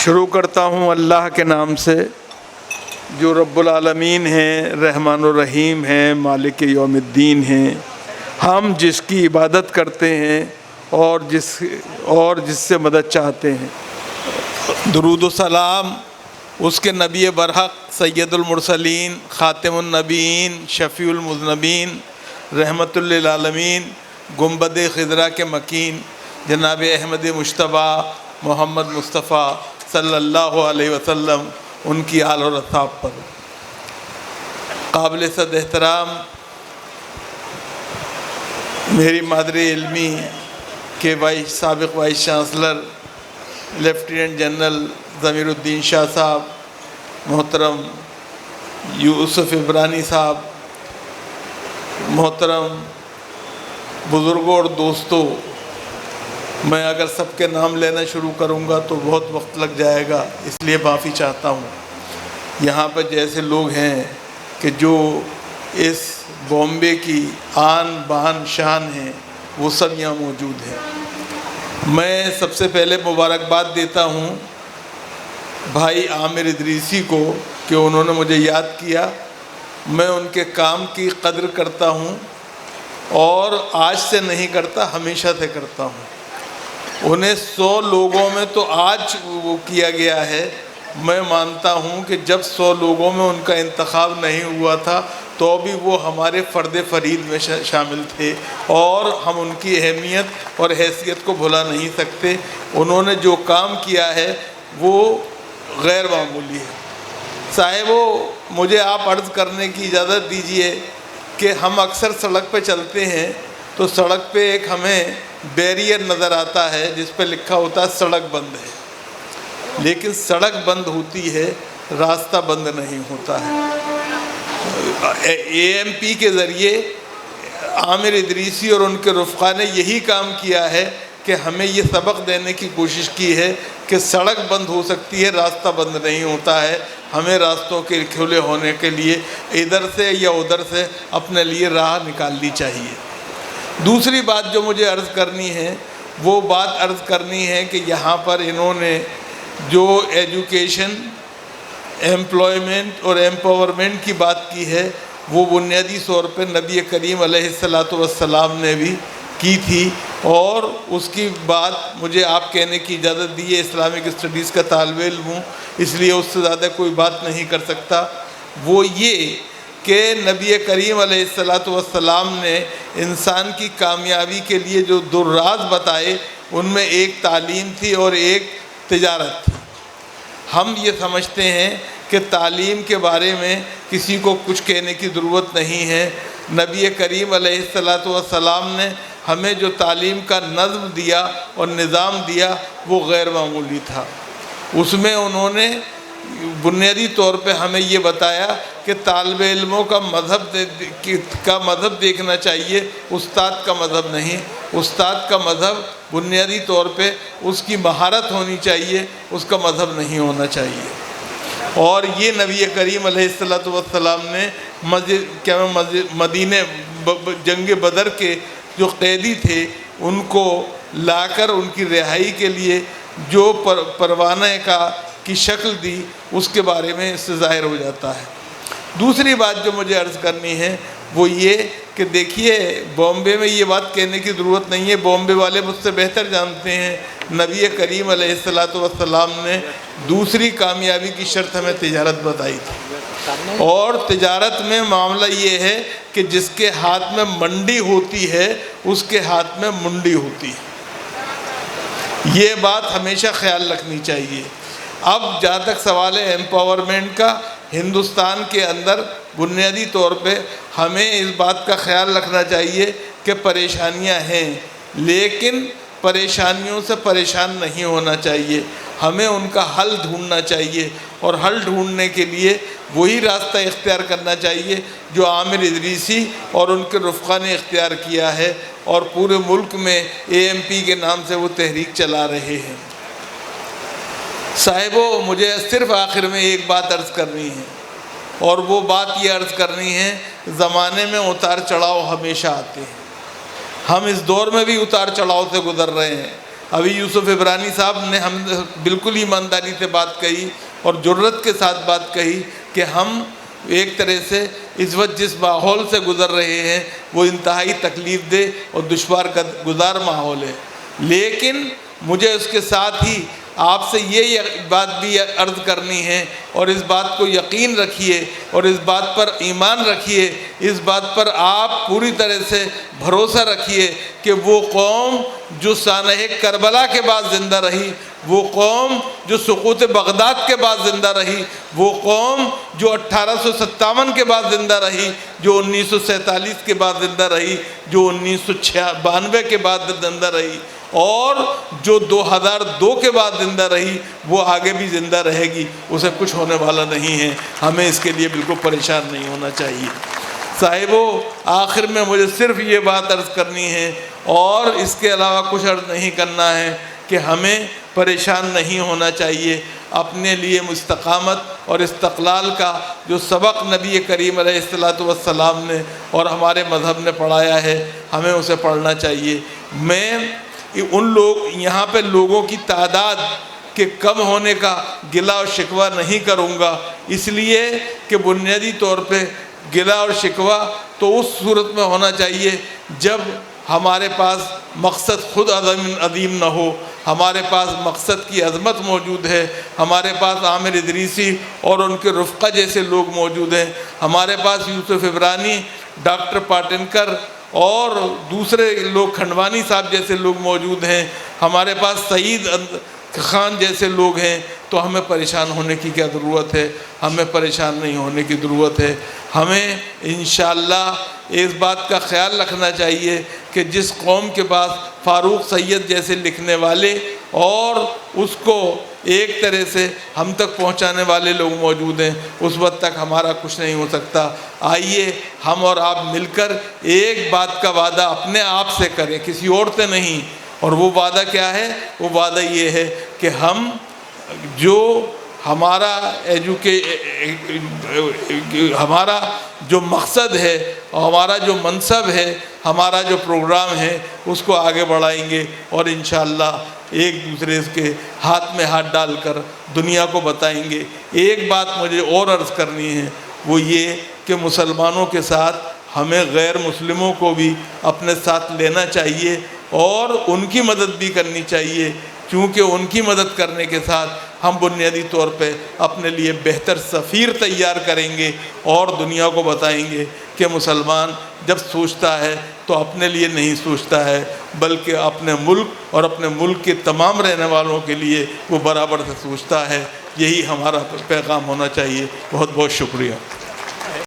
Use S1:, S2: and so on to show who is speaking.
S1: شروع کرتا ہوں اللہ کے نام سے جو رب العالمین ہیں، رحمان الرحیم ہیں، مالک یوم الدین ہیں۔ ہم جس کی عبادت کرتے ہیں اور جس سے مدد چاہتے ہیں۔ درود و سلام اس کے نبی برحق، سید المرسلین، خاتم النبیین، شفیع المذنبین، رحمت للعالمین، گنبد خضرا کے مکین، جناب احمد مجتبیٰ محمد مصطفیٰ صلی اللہ علیہ وسلم، ان کی آل اور اصحاب پر۔ قابل صد احترام میری مادری علمی کے سابق وائس چانسلر لیفٹیننٹ جنرل ضمیر الدین شاہ صاحب، محترم یوسف عبرانی صاحب، محترم بزرگوں اور دوستوں، میں اگر سب کے نام لینا شروع کروں گا تو بہت وقت لگ جائے گا، اس لیے معافی چاہتا ہوں۔ یہاں پر جیسے لوگ ہیں کہ جو اس بامبے کی آن بان شان ہیں، وہ سب یہاں موجود ہیں۔ میں سب سے پہلے مبارکباد دیتا ہوں بھائی عامر ادریسی کو کہ انہوں نے مجھے یاد کیا۔ میں ان کے کام کی قدر کرتا ہوں اور آج سے نہیں کرتا، ہمیشہ سے کرتا ہوں۔ انہیں 100 لوگوں میں تو آج وہ کیا گیا ہے۔ میں مانتا ہوں کہ جب 100 لوگوں میں ان کا انتخاب نہیں ہوا تھا تو بھی وہ ہمارے فرد فرید میں شامل تھے، اور ہم ان کی اہمیت اور حیثیت کو بھلا نہیں سکتے۔ انہوں نے جو کام کیا ہے وہ غیر معمولی ہے۔ صاحبو، مجھے آپ عرض کرنے کی اجازت دیجیے کہ ہم اکثر سڑک پہ چلتے ہیں تو سڑک پہ ایک ہمیں بیریئر نظر آتا ہے جس پہ لکھا ہوتا ہے سڑک بند ہے، لیکن سڑک بند ہوتی ہے، راستہ بند نہیں ہوتا ہے۔ اے ایم پی کے ذریعے عامر ادریسی اور ان کے رفقا نے یہی کام کیا ہے کہ ہمیں یہ سبق دینے کی کوشش کی ہے کہ سڑک بند ہو سکتی ہے، راستہ بند نہیں ہوتا ہے۔ ہمیں راستوں کے کھلے ہونے کے لیے ادھر سے یا ادھر سے اپنے لیے راہ نکالنی چاہیے۔ دوسری بات جو مجھے عرض کرنی ہے، وہ بات عرض کرنی ہے کہ یہاں پر انہوں نے جو ایجوکیشن، ایمپلائمنٹ اور ایمپاورمنٹ کی بات کی ہے، وہ بنیادی طور پہ نبی کریم علیہ السلام نے بھی کی تھی، اور اس کی بات مجھے آپ کہنے کی اجازت دی ہے۔ اسلامک اسٹڈیز کا طالب علم ہوں، اس لیے اس سے زیادہ کوئی بات نہیں کر سکتا۔ وہ یہ کہ نبی کریم علیہ السلام نے انسان کی کامیابی کے لیے جو 2 راز بتائے، ان میں ایک تعلیم تھی اور ایک تجارت تھی۔ ہم یہ سمجھتے ہیں کہ تعلیم کے بارے میں کسی کو کچھ کہنے کی ضرورت نہیں ہے۔ نبی کریم علیہ السلام نے ہمیں جو تعلیم کا نظم دیا اور نظام دیا وہ غیر معمولی تھا۔ اس میں انہوں نے بنیادی طور پہ ہمیں یہ بتایا کہ طالب علموں کا مذہب دیکھنا چاہیے، استاد کا مذہب نہیں۔ استاد کا مذہب بنیادی طور پہ اس کی مہارت ہونی چاہیے، اس کا مذہب نہیں ہونا چاہیے۔ اور یہ نبی کریم علیہ السلام نے مدینہ جنگ بدر کے جو قیدی تھے ان کو لا کر ان کی رہائی کے لیے جو پروانہ کی شکل دی، اس کے بارے میں اس سے ظاہر ہو جاتا ہے۔ دوسری بات جو مجھے عرض کرنی ہے وہ یہ کہ دیکھیے، بامبے میں یہ بات کہنے کی ضرورت نہیں ہے، بامبے والے مجھ سے بہتر جانتے ہیں، نبی کریم علیہ السلام نے دوسری کامیابی کی شرط ہمیں تجارت بتائی تھی، اور تجارت میں معاملہ یہ ہے کہ جس کے ہاتھ میں منڈی ہوتی ہے اس کے ہاتھ میں منڈی ہوتی ہے۔ یہ بات ہمیشہ خیال رکھنی چاہیے۔ اب جہاں تک سوال ہے ایمپاورمنٹ کا، ہندوستان کے اندر بنیادی طور پہ ہمیں اس بات کا خیال رکھنا چاہیے کہ پریشانیاں ہیں، لیکن پریشانیوں سے پریشان نہیں ہونا چاہیے۔ ہمیں ان کا حل ڈھونڈنا چاہیے، اور حل ڈھونڈنے کے لیے وہی راستہ اختیار کرنا چاہیے جو عامر ادریسی اور ان کے رفقا نے اختیار کیا ہے، اور پورے ملک میں اے ایم پی کے نام سے وہ تحریک چلا رہے ہیں۔ صاحبو، مجھے صرف آخر میں ایک بات عرض کرنی ہے، اور وہ بات یہ عرض کرنی ہے، زمانے میں اتار چڑھاؤ ہمیشہ آتے ہیں۔ ہم اس دور میں بھی اتار چڑھاؤ سے گزر رہے ہیں۔ ابھی یوسف عبرانی صاحب نے ہم بالکل ایمانداری سے بات کہی اور جرت کے ساتھ بات کہی کہ ہم ایک طرح سے اس وقت جس ماحول سے گزر رہے ہیں وہ انتہائی تکلیف دہ اور دشوار گزار ماحول ہے، لیکن مجھے اس کے ساتھ ہی آپ سے یہ بات بھی عرض کرنی ہے، اور اس بات کو یقین رکھیے اور اس بات پر ایمان رکھیے، اس بات پر آپ پوری طرح سے بھروسہ رکھیے کہ وہ قوم جو سانحہ کربلا کے بعد زندہ رہی، وہ قوم جو سقوط بغداد کے بعد زندہ رہی، وہ قوم جو 1857 کے بعد زندہ رہی، جو 1947 کے بعد زندہ رہی، جو 1992 کے بعد زندہ رہی، اور جو 2002 کے بعد زندہ رہی، وہ آگے بھی زندہ رہے گی، اسے کچھ ہونے والا نہیں ہے۔ ہمیں اس کے لیے بالکل پریشان نہیں ہونا چاہیے۔ صاحبو، آخر میں مجھے صرف یہ بات عرض کرنی ہے اور اس کے علاوہ کچھ عرض نہیں کرنا ہے کہ ہمیں پریشان نہیں ہونا چاہیے۔ اپنے لیے استقامت اور استقلال کا جو سبق نبی کریم علیہ السلام نے اور ہمارے مذہب نے پڑھایا ہے، ہمیں اسے پڑھنا چاہیے۔ میں ان یہاں پہ لوگوں کی تعداد کے کم ہونے کا گلہ اور شکوہ نہیں کروں گا، اس لیے کہ بنیادی طور پہ گلہ اور شکوہ تو اس صورت میں ہونا چاہیے جب ہمارے پاس مقصد خود عظیم نہ ہو، ہمارے پاس مقصد کی عظمت موجود ہے، ہمارے پاس عامر ادریسی اور ان کے رفقا جیسے لوگ موجود ہیں، ہمارے پاس یوسف عبرانی، ڈاکٹر پاٹنکر اور دوسرے لوگ کھنڈوانی صاحب جیسے لوگ موجود ہیں، ہمارے پاس سعید خان جیسے لوگ ہیں، تو ہمیں پریشان ہونے کی کیا ضرورت ہے؟ ہمیں پریشان نہیں ہونے کی ضرورت ہے۔ ہمیں انشاءاللہ اس بات کا خیال رکھنا چاہیے کہ جس قوم کے پاس فاروق سید جیسے لکھنے والے اور اس کو ایک طرح سے ہم تک پہنچانے والے لوگ موجود ہیں، اس وقت تک ہمارا کچھ نہیں ہو سکتا۔ آئیے ہم اور آپ مل کر ایک بات کا وعدہ اپنے آپ سے کریں، کسی اور سے نہیں، اور وہ وعدہ کیا ہے؟ وہ وعدہ یہ ہے کہ ہم جو ہمارا جو مقصد ہے اور ہمارا جو منصب ہے، ہمارا جو پروگرام ہے، اس کو آگے بڑھائیں گے، اور انشاءاللہ ایک دوسرے کے ہاتھ میں ہاتھ ڈال کر دنیا کو بتائیں گے۔ ایک بات مجھے اور عرض کرنی ہے، وہ یہ کہ مسلمانوں کے ساتھ ہمیں غیر مسلموں کو بھی اپنے ساتھ لینا چاہیے اور ان کی مدد بھی کرنی چاہیے، کیونکہ ان کی مدد کرنے کے ساتھ ہم بنیادی طور پہ اپنے لیے بہتر سفیر تیار کریں گے اور دنیا کو بتائیں گے کہ مسلمان جب سوچتا ہے تو اپنے لیے نہیں سوچتا ہے، بلکہ اپنے ملک اور اپنے ملک کے تمام رہنے والوں کے لیے وہ برابر سے سوچتا ہے۔ یہی ہمارا پیغام ہونا چاہیے۔ بہت بہت شکریہ۔